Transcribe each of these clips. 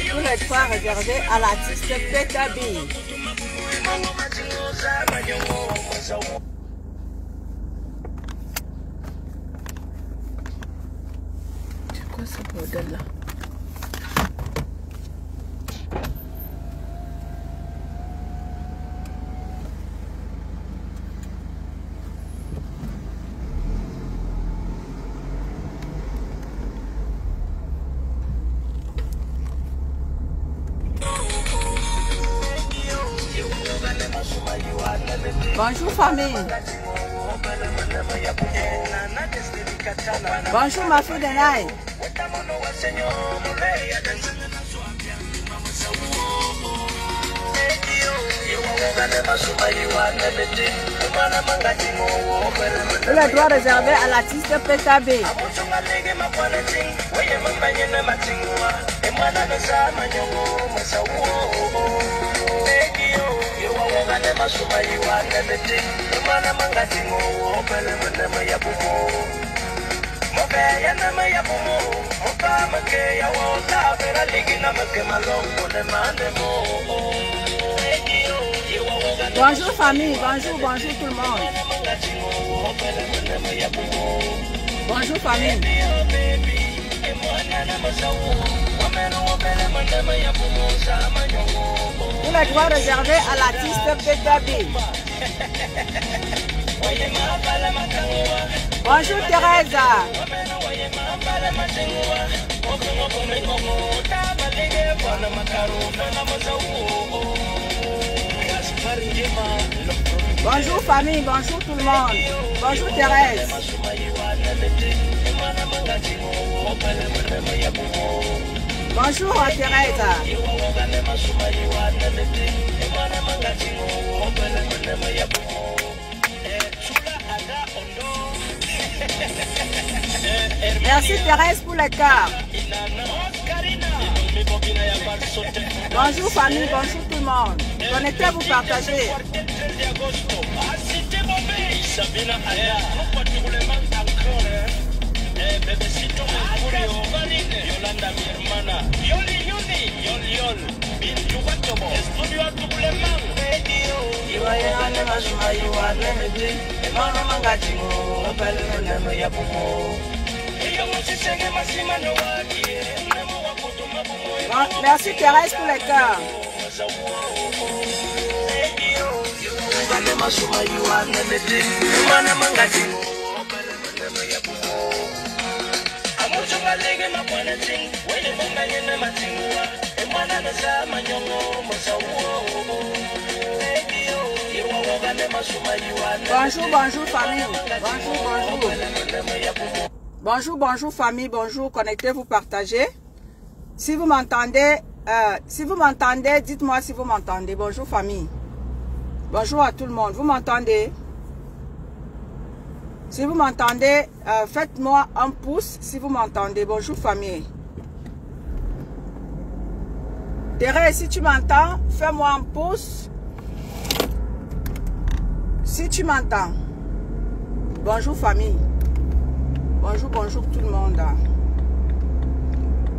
Tous les trois réservés à l'artiste PKB. C'est quoi ce bordel là? Bonjour famille. Bonjour ma fille de Naï. Le droit réservé à l'artiste PKB. Bonjour famille, bonjour tout le monde. Bonjour famille. Tous les droits réservés à l'artiste PKB. Bonjour Teresa. Bonjour famille, bonjour tout le monde. Bonjour Thérèse. Bonjour Thérèse. Merci Thérèse pour les cœurs. Bonjour famille, bonjour tout le monde. Connectez-vous, partagez. Merci Thérèse pour les cœurs. Bonjour, bonjour famille. Bonjour famille, bonjour. Connectez-vous, partagez. Si vous m'entendez, dites-moi si vous m'entendez. Bonjour famille. Bonjour à tout le monde. Vous m'entendez? Si vous m'entendez, faites-moi un pouce si vous m'entendez. Bonjour famille. Thérèse, si tu m'entends, fais-moi un pouce. Si tu m'entends. Bonjour famille. Bonjour tout le monde.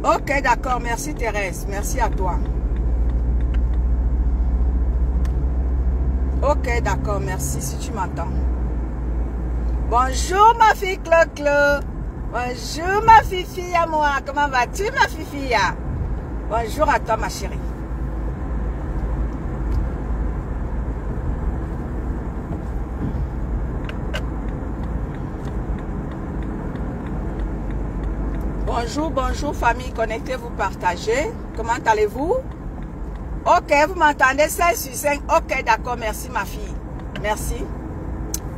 Ok, d'accord. Merci Thérèse. Merci à toi. Ok, d'accord. Merci si tu m'entends. Bonjour ma fille Clo-Clo. Bonjour ma fifi à moi. Comment vas-tu ma fifi? Bonjour à toi ma chérie. Bonjour famille, connectez-vous, partagez. Comment allez-vous? Ok, vous m'entendez 5 sur 5. Ok, d'accord, merci ma fille. Merci.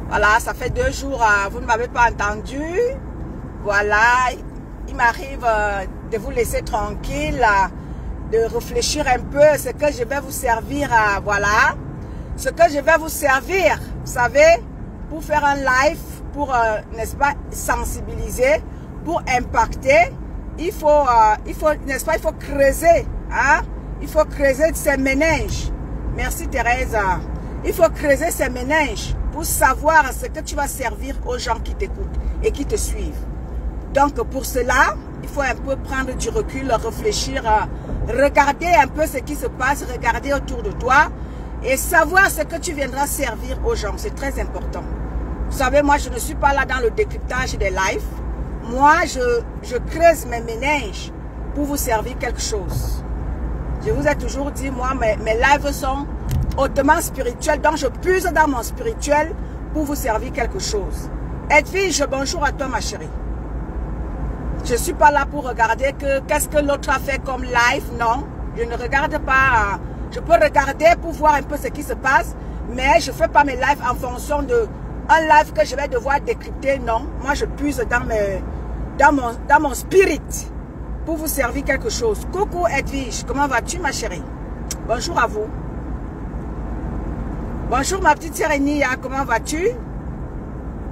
Voilà, ça fait 2 jours, vous ne m'avez pas entendu. Voilà, il m'arrive de vous laisser tranquille, de réfléchir un peu à ce que je vais vous servir. Voilà, ce que je vais vous servir, vous savez, pour faire un live, pour, n'est-ce pas, sensibiliser, pour impacter. Il faut, n'est-ce pas, il faut creuser, hein? Il faut creuser ses méninges. Merci Thérèse. Il faut creuser ses méninges pour savoir ce que tu vas servir aux gens qui t'écoutent et qui te suivent. Donc, pour cela, il faut un peu prendre du recul, réfléchir, regarder un peu ce qui se passe, regarder autour de toi et savoir ce que tu viendras servir aux gens. C'est très important. Vous savez, moi, je ne suis pas là dans le décryptage des lives. Moi, je creuse mes méninges pour vous servir quelque chose. Je vous ai toujours dit, moi, mes lives sont hautement spirituels. Donc, je puise dans mon spirituel pour vous servir quelque chose. Edwige, bonjour à toi, ma chérie. Je ne suis pas là pour regarder qu'est-ce que l'autre a fait comme live. Non, je ne regarde pas. Je peux regarder pour voir un peu ce qui se passe, mais je ne fais pas mes lives en fonction de un live que je vais devoir décrypter. Non, moi je puise dans mon spirit pour vous servir quelque chose. Coucou Edwige, comment vas-tu ma chérie? Bonjour à vous. Bonjour ma petite sœur Enia, comment vas-tu?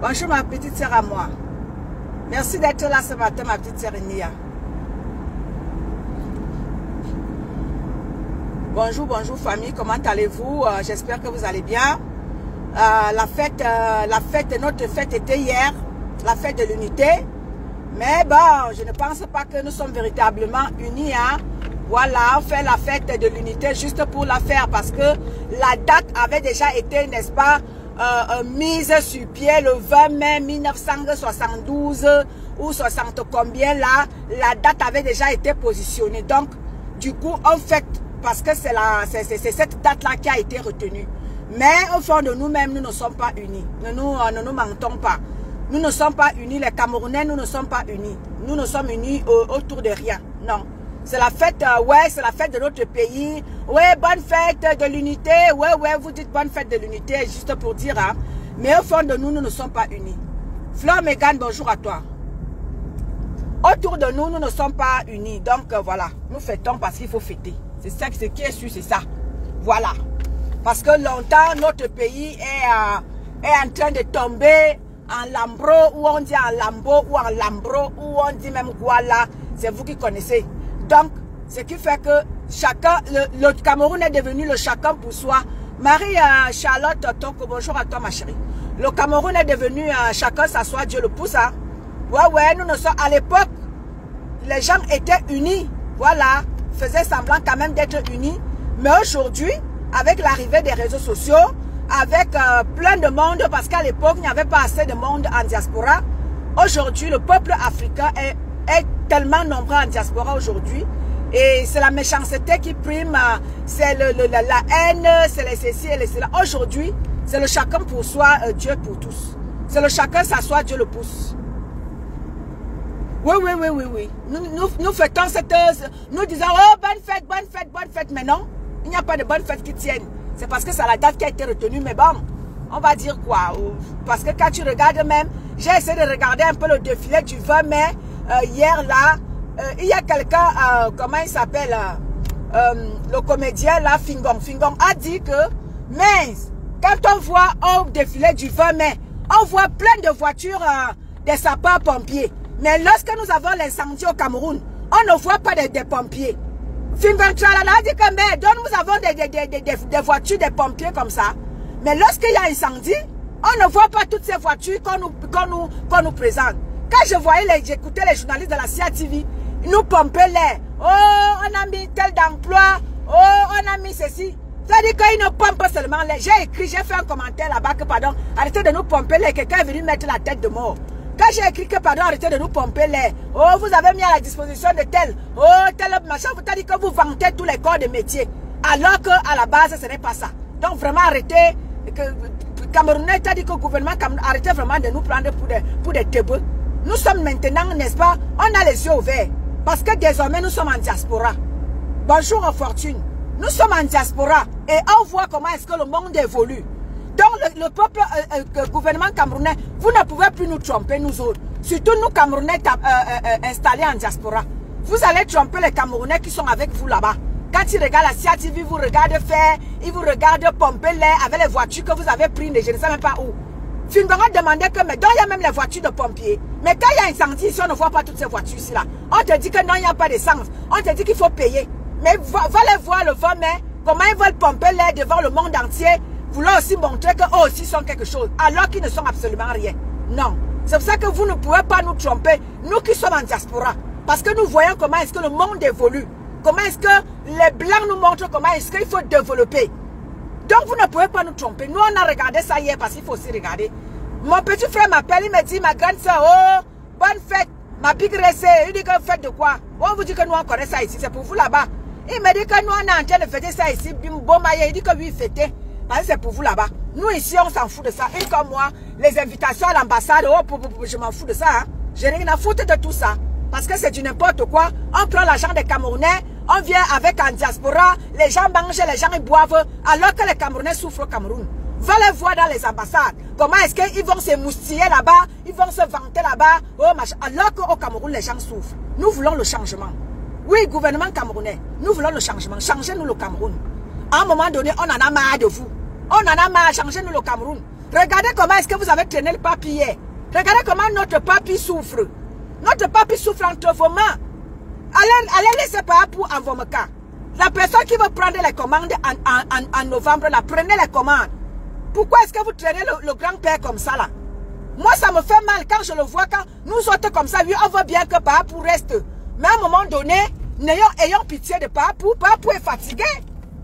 Bonjour ma petite sœur à moi. Merci d'être là ce matin, ma petite sœur Nia. Bonjour, bonjour famille, comment allez-vous? J'espère que vous allez bien. Notre fête était hier, la fête de l'unité. Mais bon, je ne pense pas que nous sommes véritablement unis. Hein. Voilà, on fait la fête de l'unité juste pour la faire parce que la date avait déjà été, n'est-ce pas, mise sur pied le 20 mai 1972 ou 60 combien là, la date avait déjà été positionnée. Donc, du coup, on fête parce que c'est cette date-là qui a été retenue. Mais au fond de nous-mêmes, nous ne sommes pas unis. Ne nous mentons pas. Nous ne sommes pas unis. Les Camerounais, nous ne sommes pas unis. Nous ne sommes unis autour de rien. Non. C'est la fête, ouais, c'est la fête de notre pays. Ouais, bonne fête de l'unité. Ouais, ouais, vous dites bonne fête de l'unité, juste pour dire, hein. Mais au fond de nous, nous ne sommes pas unis. Fleur Mégane, bonjour à toi. Autour de nous, nous ne sommes pas unis. Donc, voilà, nous fêtons parce qu'il faut fêter. C'est ça, ce qui est sûr, c'est ça. Voilà. Parce que longtemps, notre pays est en train de tomber en lambro, ou on dit en lambeau, ou en lambro, ou on dit même Guala. C'est vous qui connaissez. Donc, ce qui fait que chacun, le Cameroun est devenu le chacun pour soi. Marie-Charlotte Toko, bonjour à toi ma chérie. Le Cameroun est devenu chacun s'assoit, Dieu le pousse. Hein. Ouais, ouais, nous ne sommes à l'époque, les gens étaient unis. Voilà, faisaient semblant quand même d'être unis. Mais aujourd'hui, avec l'arrivée des réseaux sociaux, avec plein de monde, parce qu'à l'époque, il n'y avait pas assez de monde en diaspora. Aujourd'hui, le peuple africain est tellement nombreux en diaspora aujourd'hui. Et c'est la méchanceté qui prime, c'est la haine, c'est les ceci et les cela. Aujourd'hui, c'est le chacun pour soi, Dieu pour tous. C'est le chacun s'assoit, Dieu le pousse. Oui, oui, oui, oui, oui. Nous fêtons cette... Nous disons, oh, bonne fête, bonne fête, bonne fête. Mais non, il n'y a pas de bonne fête qui tienne. C'est parce que c'est la date qui a été retenue. Mais bon, on va dire quoi? Parce que quand tu regardes même, j'ai essayé de regarder un peu le défilé du 20 mai. Hier là, il y a quelqu'un, comment il s'appelle, le comédien là, Fingong. Fingong a dit que, mais quand on voit au défilé du 20 mai, on voit plein de voitures des sapeurs-pompiers. Mais lorsque nous avons l'incendie au Cameroun, on ne voit pas des pompiers. Fingong Tralala a dit que, mais donc nous avons des voitures, des pompiers comme ça. Mais lorsqu'il y a incendie, on ne voit pas toutes ces voitures qu'on nous présente. Quand je voyais, j'écoutais les journalistes de la CIATV, ils nous pompaient l'air. Oh, on a mis tel d'emploi. Oh, on a mis ceci. C'est-à-dire qu'ils ne pompent pas seulement l'air. J'ai écrit, j'ai fait un commentaire là-bas que, pardon, arrêtez de nous pomper l'air. Quelqu'un est venu mettre la tête de mort. Quand j'ai écrit que, pardon, arrêtez de nous pomper l'air. Oh, vous avez mis à la disposition de tel. Oh, tel machin. Vous avez dit que vous vantez tous les corps de métier. Alors qu'à la base, ce n'est pas ça. Donc, vraiment, arrêtez. Camerounais, t'as dit que le gouvernement, arrêtez vraiment de nous prendre pour des tébeux. Nous sommes maintenant, n'est-ce pas, on a les yeux ouverts. Parce que désormais, nous sommes en diaspora. Bonjour, Fortune. Nous sommes en diaspora. Et on voit comment est-ce que le monde évolue. Donc, le peuple, le gouvernement camerounais, vous ne pouvez plus nous tromper, nous autres. Surtout nous, Camerounais installés en diaspora. Vous allez tromper les Camerounais qui sont avec vous là-bas. Quand ils regardent la CIATV, ils vous regardent faire, ils vous regardent pomper l'air avec les voitures que vous avez prises, je ne sais même pas où. Finbara demandait que, mais donc il y a même les voitures de pompiers. Mais quand il y a incendie ici, on ne voit pas toutes ces voitures ici là. On te dit que non, il n'y a pas d'essence. On te dit qu'il faut payer. Mais va les voir le 20 mai, comment ils veulent pomper l'air devant le monde entier voulant aussi montrer qu'eux aussi sont quelque chose, alors qu'ils ne sont absolument rien. Non. C'est pour ça que vous ne pouvez pas nous tromper, nous qui sommes en diaspora. Parce que nous voyons comment est-ce que le monde évolue. Comment est-ce que les Blancs nous montrent comment est-ce qu'il faut développer. Donc vous ne pouvez pas nous tromper. Nous on a regardé ça hier parce qu'il faut aussi regarder. Mon petit frère m'appelle, il me dit, ma grande soeur, oh, bonne fête. Ma big racée, il dit que fête de quoi? On vous dit que nous on connaît ça ici, c'est pour vous là-bas. Il me dit que nous on est en train de fêter ça ici, bon maillot, il dit que oui, fêter. Parce que c'est pour vous là-bas. Nous ici on s'en fout de ça. Et comme moi, les invitations à l'ambassade, oh, je m'en fous de ça. Hein. J'ai rien à foutre de tout ça. Parce que c'est du n'importe quoi. On prend l'argent des Camerounais, on vient avec en diaspora, les gens mangent, les gens ils boivent, alors que les Camerounais souffrent au Cameroun. Va les voir dans les ambassades. Comment est-ce qu'ils vont se moustiller là-bas, ils vont se vanter là-bas, oh, machin. Alors qu'au Cameroun, les gens souffrent. Nous voulons le changement. Oui, gouvernement camerounais, nous voulons le changement. Changez-nous le Cameroun. À un moment donné, on en a marre de vous. On en a marre, changez-nous le Cameroun. Regardez comment est-ce que vous avez traîné le papier. Regardez comment notre papier souffre. Notre papier souffre entre vos mains. Allez laisser Papou en vos cas. La personne qui veut prendre les commandes en novembre, là, prenez les commandes. Pourquoi est-ce que vous traînez le grand-père comme ça là? Moi ça me fait mal quand je le vois, quand nous autres comme ça, oui, on veut bien que Papou reste. Mais à un moment donné, ayons pitié de Papou. Papou est fatigué.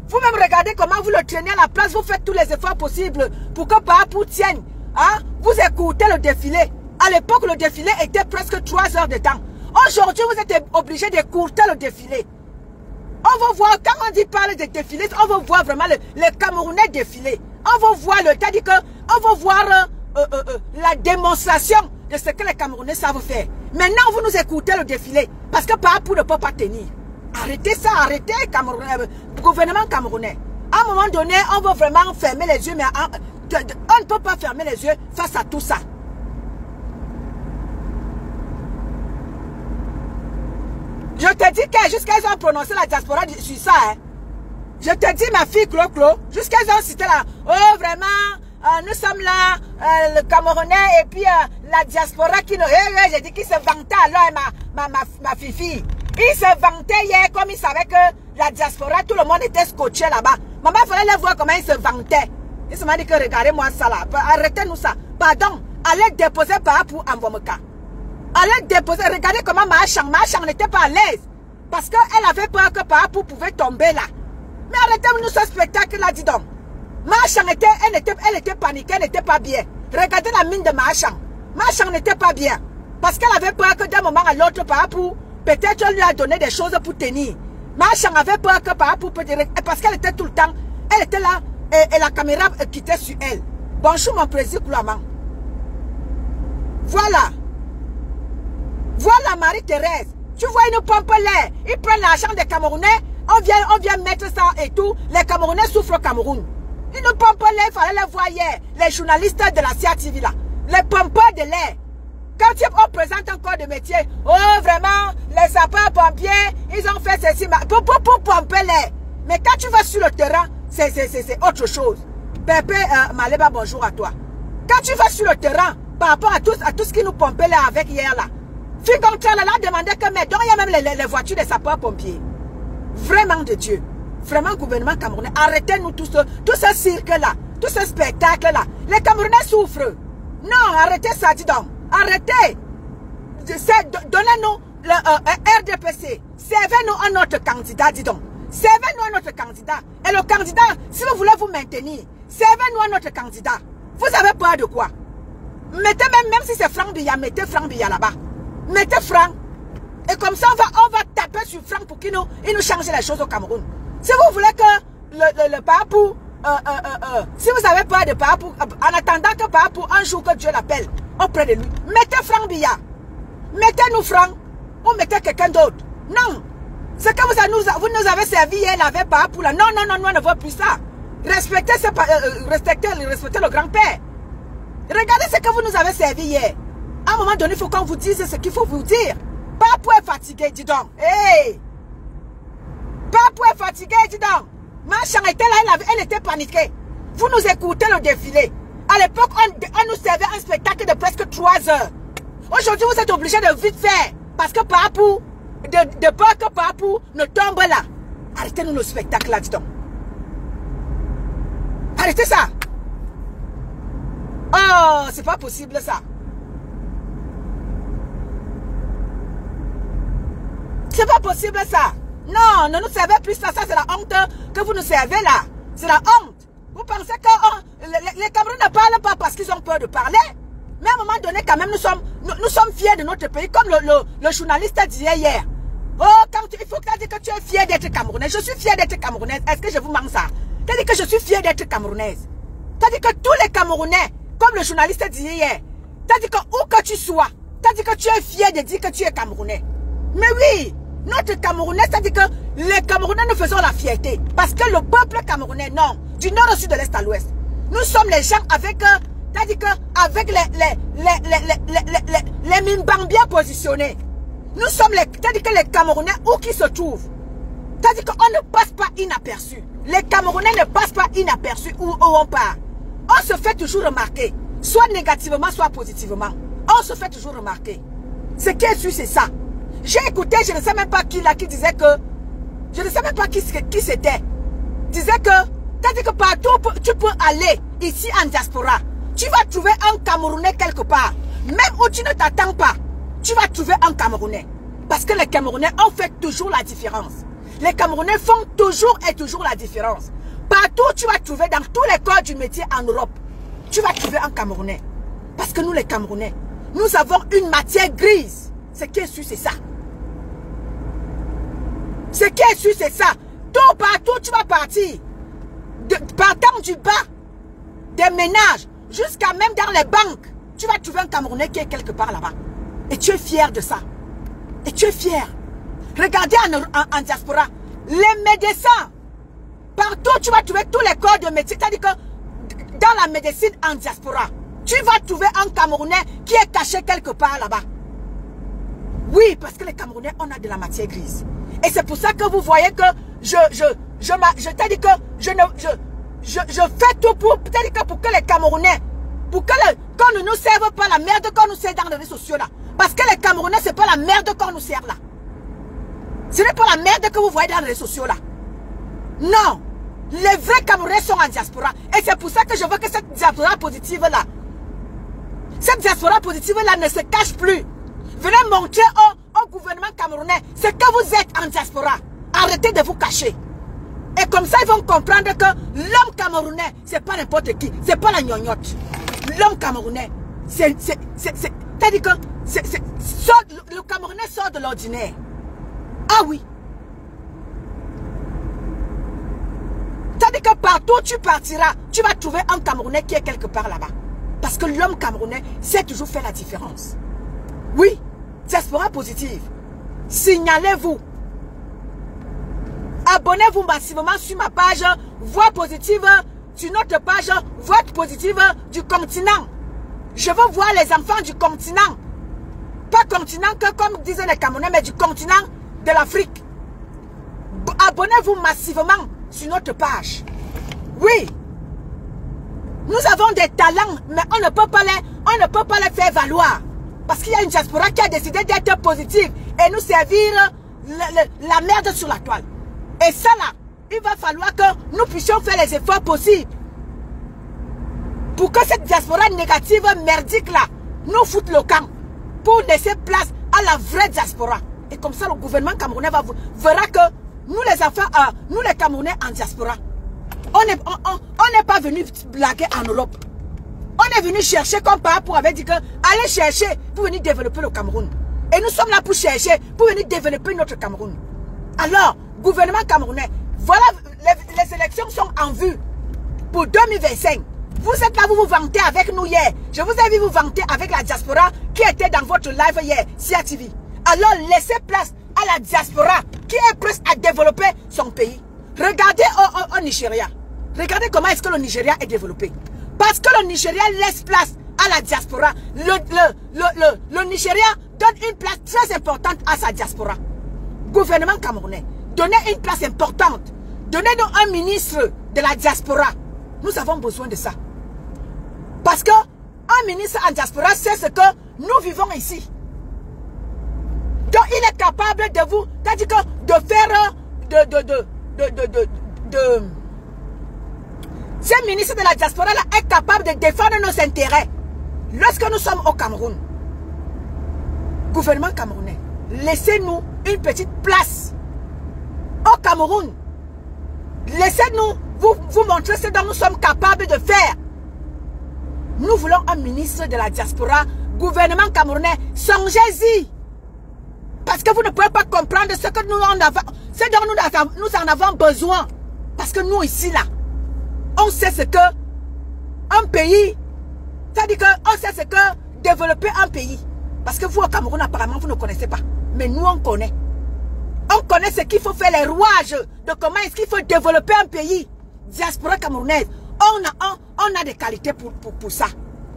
Vous-même regardez comment vous le traînez à la place, vous faites tous les efforts possibles pour que Papou tienne. Hein? Vous écoutez le défilé. À l'époque, le défilé était presque 3 heures de temps. Aujourd'hui, vous êtes obligé d'écourter le défilé. On va voir, quand on dit parler de défilé, on va voir vraiment les Camerounais défiler. On va voir c'est-à-dire que on va voir la démonstration de ce que les Camerounais savent faire. Maintenant, vous nous écoutez le défilé, parce que Papou ne peut pas tenir. Arrêtez ça, arrêtez, gouvernement camerounais. À un moment donné, on va vraiment fermer les yeux, mais on ne peut pas fermer les yeux face à tout ça. Je te dis que jusqu'à ils ont prononcé la diaspora sur ça. Hein. Je te dis, ma fille Clo-Clo, jusqu'à ils ont cité là. Oh, vraiment, nous sommes là, le Camerounais et puis la diaspora qui nous... j'ai dit qu'il se vantait alors, ma fifi. Il se vantait hier comme il savait que la diaspora, tout le monde était scotché là-bas. Maman, il fallait les voir comment il se vantait. Il se m'a dit que regardez-moi ça là. Arrêtez-nous ça. Pardon, allez déposer Papou en Vomeka. Allez déposer, regardez comment Mahachang n'était pas à l'aise. Parce qu'elle avait peur que Papou pouvait tomber là. Mais arrêtez-nous ce spectacle là, dis donc. Mahachang elle était paniquée, elle n'était pas bien. Regardez la mine de Mahachang. Mahachang n'était pas bien. Parce qu'elle avait peur que d'un moment à l'autre, Papou, peut-être lui a donné des choses pour tenir. Mahachang avait peur que Papou peut dire, parce qu'elle était tout le temps, elle était là, et la caméra quittait sur elle. Bonjour mon président Koulaman. Voilà. Voilà Marie-Thérèse. Tu vois, ils nous pompent l'air. Ils prennent l'argent des Camerounais. On vient mettre ça et tout. Les Camerounais souffrent au Cameroun. Ils nous pompent l'air. Il fallait les voir hier. Les journalistes de la CIA TV là. Les pompeurs de l'air. Quand on présente un corps de métier. Oh, vraiment, les sapeurs-pompiers, ils ont fait ceci. Pour pomper l'air. Mais quand tu vas sur le terrain, c'est autre chose. Pépé, Maleba, bonjour à toi. Quand tu vas sur le terrain, par rapport à tout ce qui nous pompait l'air avec hier là. Figontrala là demandait que, mais donc il y a même les voitures des sapeurs-pompiers. Vraiment de Dieu. Vraiment, gouvernement camerounais, arrêtez-nous tout ce cirque-là, tout ce spectacle-là. Les Camerounais souffrent. Non, arrêtez ça, dis donc. Arrêtez. Donnez-nous le RDPC. Servez-nous un autre candidat, dis donc. Servez-nous un autre candidat. Et le candidat, si vous voulez vous maintenir, servez-nous un autre candidat. Vous avez peur de quoi? Mettez même si c'est Franck Biya, mettez Franck Biya là-bas. Mettez Franck. Et comme ça, on va taper sur Franck pour qu'il nous change les choses au Cameroun. Si vous voulez que le Papou, si vous avez peur de Papou, en attendant que Papou, un jour que Dieu l'appelle, auprès de lui, mettez Franck Biya. Mettez-nous Franck. Ou mettez quelqu'un d'autre. Non. Ce que vous nous avez servi hier, avec Papou là. Non, on ne veut plus ça. Respectez le grand-père. Regardez ce que vous nous avez servi hier. À un moment donné, il faut qu'on vous dise ce qu'il faut vous dire. Papou est fatigué, dis donc. Hey! Papou est fatigué, dis donc. Mahachang était là, elle était paniquée. Vous nous écoutez le défilé. À l'époque, on nous servait un spectacle de presque 3 heures. Aujourd'hui, vous êtes obligés de vite faire. Parce que Papou, de peur que Papou ne tombe là. Arrêtez-nous le spectacle là, dis donc. Arrêtez ça. Oh, c'est pas possible ça. C'est pas possible ça. Non, ne nous servez plus ça. Ça, c'est la honte que vous nous servez là. C'est la honte. Vous pensez que les Camerounais ne parlent pas parce qu'ils ont peur de parler? Mais à un moment donné, quand même, nous sommes fiers de notre pays, comme le journaliste disait hier. Oh, il faut que tu dises que tu es fier d'être Camerounaise. Je suis fier d'être Camerounaise. Est-ce que je vous manque ça? Tu as dit que je suis fier d'être Camerounaise. Tu as dit que tous les Camerounais, comme le journaliste disait hier, tu as dit que où que tu sois, tu as dit que tu es fier de dire que tu es Camerounais. Mais oui, notre Camerounais, c'est-à-dire que les Camerounais, nous faisons la fierté. Parce que le peuple camerounais, non, du nord au sud, de l'est à l'ouest, nous sommes les gens avec, c'est-à-dire que avec les mimbang bien positionnés. Nous sommes c'est-à-dire que les Camerounais, où qu'ils se trouvent, c'est-à-dire qu'on ne passe pas inaperçu. Les Camerounais ne passent pas inaperçus où on part. On se fait toujours remarquer, soit négativement, soit positivement. On se fait toujours remarquer. Ce qui est sûr, c'est ça. J'ai écouté, je ne sais même pas qui là, qui disait que, je ne sais même pas qui c'était, disait que, c'est-à-dire que partout tu peux aller, ici en diaspora, tu vas trouver un Camerounais quelque part. Même où tu ne t'attends pas, tu vas trouver un Camerounais. Parce que les Camerounais ont fait toujours la différence. Les Camerounais font toujours et toujours la différence. Partout tu vas trouver, dans tous les corps du métier en Europe, tu vas trouver un Camerounais. Parce que nous les Camerounais, nous avons une matière grise. Ce qui est sûr, c'est ça. Ce qui est sûr, c'est ça. Tout partout, tu vas partir. Partant du bas des ménages jusqu'à même dans les banques, tu vas trouver un Camerounais qui est quelque part là-bas. Et tu es fier de ça. Et tu es fier. Regardez en diaspora, les médecins. Partout, tu vas trouver tous les corps de médecine. C'est-à-dire que dans la médecine en diaspora, tu vas trouver un Camerounais qui est caché quelque part là-bas. Oui, parce que les Camerounais, on a de la matière grise. Et c'est pour ça que vous voyez que je t'ai dit que je fais tout pour que les Camerounais, pour que qu'on ne nous serve pas la merde qu'on nous sert dans les réseaux sociaux là. Parce que les Camerounais, c'est pas la merde qu'on nous sert là. Ce n'est pas la merde que vous voyez dans les réseaux sociaux là. Non. Les vrais Camerounais sont en diaspora. Et c'est pour ça que je veux que cette diaspora positive là, ne se cache plus. Venez montrer au gouvernement camerounais ce que vous êtes en diaspora. Arrêtez de vous cacher. Et comme ça, ils vont comprendre que l'homme camerounais, c'est pas n'importe qui. C'est pas la gnognotte. L'homme camerounais, c'est-à-dire que le Camerounais sort de l'ordinaire. Ah oui. C'est-à-dire que partout où tu partiras, tu vas trouver un Camerounais qui est quelque part là-bas. Parce que l'homme camerounais sait toujours faire la différence. Oui, diaspora positive. Signalez-vous. Abonnez-vous massivement sur ma page Voix positive, sur notre page Voix positive du continent. Je veux voir les enfants du continent. Pas continent que comme disaient les Camerounais, mais du continent de l'Afrique. Abonnez-vous massivement sur notre page. Oui. Nous avons des talents, mais on ne peut pas les faire valoir. Parce qu'il y a une diaspora qui a décidé d'être positive et nous servir la merde sur la toile. Et ça là, il va falloir que nous puissions faire les efforts possibles pour que cette diaspora négative, merdique là, nous foute le camp pour laisser place à la vraie diaspora. Et comme ça, le gouvernement camerounais verra que nous les enfants, nous les Camerounais en diaspora, on n'est pas venu blaguer en Europe. On est venu chercher comme par pour avait dit que allez chercher pour venir développer le Cameroun. Et nous sommes là pour chercher, pour venir développer notre Cameroun. Alors, gouvernement camerounais, voilà, les élections sont en vue pour 2025. Vous êtes là, vous vous vantez avec nous hier. Je vous ai vu vous vanter avec la diaspora qui était dans votre live hier, Sia TV. Alors, laissez place à la diaspora qui est prête à développer son pays. Regardez au Nigeria. Regardez comment est-ce que le Nigeria est développé. Parce que le Nigeria laisse place à la diaspora. Le Nigeria donne une place très importante à sa diaspora. Gouvernement camerounais, donnez une place importante. Donnez-nous un ministre de la diaspora. Nous avons besoin de ça. Parce que un ministre en diaspora, c'est ce que nous vivons ici. Donc il est capable de vous, c'est-à-dire que de faire Ce ministre de la diaspora là est capable de défendre nos intérêts. Lorsque nous sommes au Cameroun, gouvernement camerounais, laissez-nous une petite place au Cameroun. Laissez-nous vous montrer ce dont nous sommes capables de faire. Nous voulons un ministre de la diaspora, gouvernement camerounais, songez-y. Parce que vous ne pouvez pas comprendre ce que nous en avons, ce dont nous en avons besoin. Parce que nous ici là, on sait ce que un pays, c'est-à-dire qu'on sait ce que développer un pays. Parce que vous au Cameroun apparemment vous ne connaissez pas. Mais nous on connaît. On connaît ce qu'il faut faire, les rouages de comment est-ce qu'il faut développer un pays. Diaspora camerounaise, on a des qualités pour ça.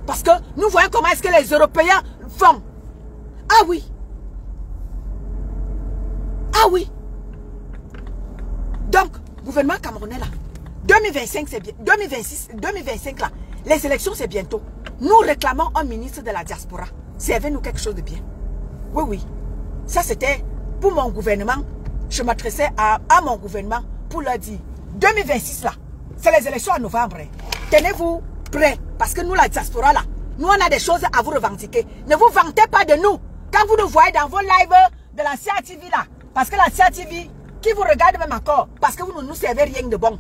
Parce que nous voyons comment est-ce que les Européens font. Ah oui. Ah oui. Donc, gouvernement camerounais là, 2025 c'est bien, 2025 là, les élections c'est bientôt. Nous réclamons un ministre de la diaspora. Servez-nous quelque chose de bien. Oui, oui. Ça c'était pour mon gouvernement. Je m'adressais à mon gouvernement pour leur dire, 2026 là, c'est les élections en novembre. Tenez-vous prêts. Parce que nous, la diaspora là, nous on a des choses à vous revendiquer. Ne vous vantez pas de nous. Quand vous nous voyez dans vos lives de la CATV là, parce que la CATV, qui vous regarde même encore, parce que vous ne nous servez rien de bon.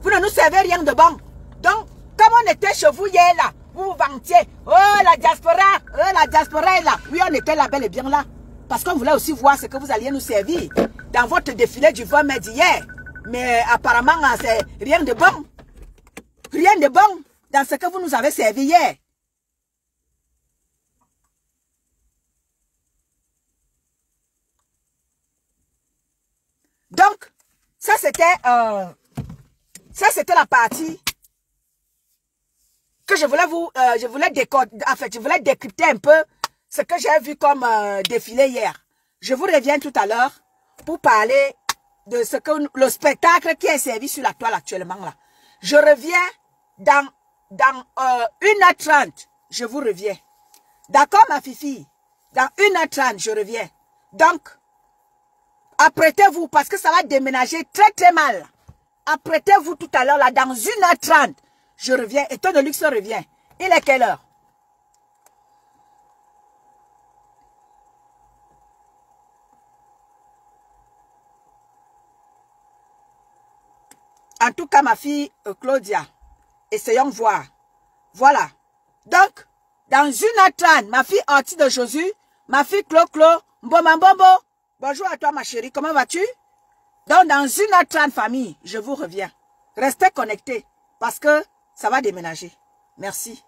Vous ne nous servez rien de bon. Donc, comme on était chez vous hier là, vous vous vantiez, oh la diaspora est là. Oui, on était là, bel et bien là. Parce qu'on voulait aussi voir ce que vous alliez nous servir dans votre défilé du 20 mai d'hier. Mais apparemment, c'est rien de bon. Rien de bon dans ce que vous nous avez servi hier. Donc, ça c'était la partie que je voulais décrypter un peu ce que j'ai vu comme défilé hier. Je vous reviens tout à l'heure pour parler de ce que le spectacle qui est servi sur la toile actuellement là. Je reviens dans 1h30. Je vous reviens. D'accord ma fifi? Dans 1h30, je reviens. Donc, apprêtez-vous parce que ça va déménager très très mal. Apprêtez-vous tout à l'heure là, dans 1h30. Je reviens et Ton de Luxe revient. Il est quelle heure? En tout cas, ma fille Claudia, essayons de voir. Voilà. Donc, dans 1h30, ma fille Ortie de Josué, ma fille Clo, Mbomambombo. Bonjour à toi, ma chérie. Comment vas-tu? Donc, dans 1h30, famille, je vous reviens. Restez connectés parce que ça va déménager. Merci.